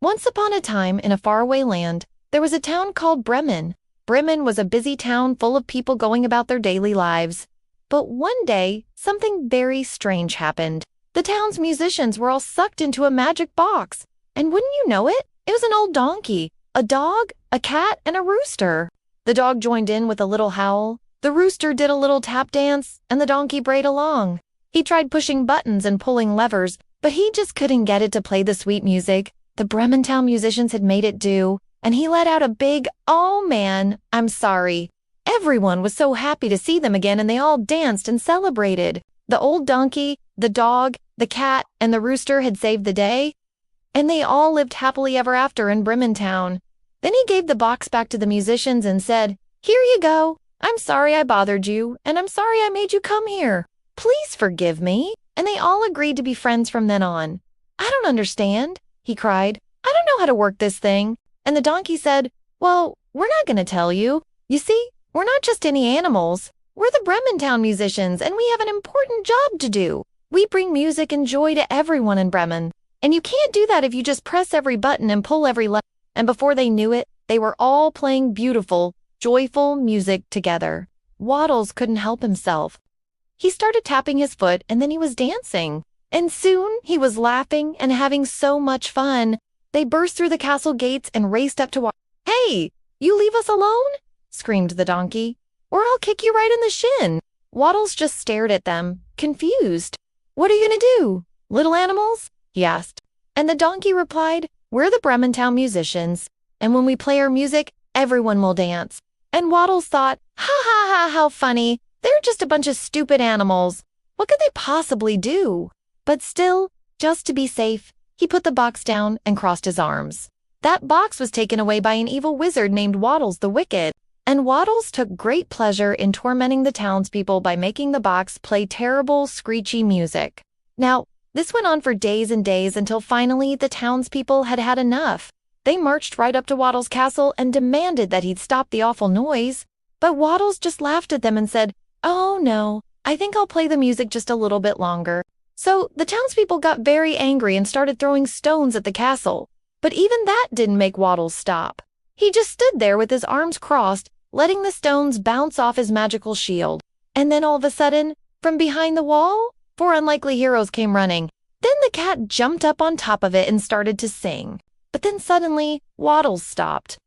Once upon a time, in a faraway land, there was a town called Bremen. Bremen was a busy town full of people going about their daily lives. But one day, something very strange happened. The town's musicians were all sucked into a magic box. And wouldn't you know it, it was an old donkey, a dog, a cat, and a rooster. The dog joined in with a little howl. The rooster did a little tap dance, and the donkey brayed along. He tried pushing buttons and pulling levers, but he just couldn't get it to play the sweet music the Bremen town musicians had made it do, and he let out a big, "Oh man, I'm sorry." Everyone was so happy to see them again, and they all danced and celebrated. The old donkey, the dog, the cat, and the rooster had saved the day, and they all lived happily ever after in Bremen town. Then he gave the box back to the musicians and said, "Here you go. I'm sorry I bothered you, and I'm sorry I made you come here. Please forgive me." And they all agreed to be friends from then on. "I don't understand," he cried. "I don't know how to work this thing." And the donkey said, "Well, we're not going to tell you. You see, we're not just any animals. We're the Bremen town musicians, and we have an important job to do. We bring music and joy to everyone in Bremen. And you can't do that if you just press every button and pull every lever." And before they knew it, they were all playing beautiful, joyful music together. Waddles couldn't help himself. He started tapping his foot, and then he was dancing. And soon he was laughing and having so much fun. They burst through the castle gates and raced up to Waddles. "Hey, you leave us alone?" screamed the donkey, "or I'll kick you right in the shin." Waddles just stared at them, confused. "What are you going to do, little animals?" he asked. And the donkey replied, "We're the Bremen town musicians, and when we play our music, everyone will dance." And Waddles thought, "Ha ha ha, how funny. They're just a bunch of stupid animals. What could they possibly do?" But still, just to be safe, he put the box down and crossed his arms. That box was taken away by an evil wizard named Waddles the Wicked, and Waddles took great pleasure in tormenting the townspeople by making the box play terrible, screechy music. Now, this went on for days and days until finally the townspeople had had enough. They marched right up to Waddles' castle and demanded that he'd stop the awful noise. But Waddles just laughed at them and said, "Oh no, I think I'll play the music just a little bit longer." So the townspeople got very angry and started throwing stones at the castle. But even that didn't make Waddles stop. He just stood there with his arms crossed, letting the stones bounce off his magical shield. And then all of a sudden, from behind the wall, 4 unlikely heroes came running. Then the cat jumped up on top of it and started to sing. But then suddenly, Waddles stopped.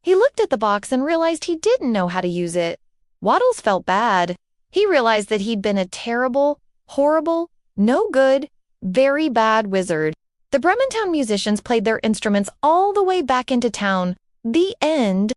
He looked at the box and realized he didn't know how to use it. Waddles felt bad. He realized that he'd been a terrible, horrible, no good, very bad wizard. The Bremen town musicians played their instruments all the way back into town. The end.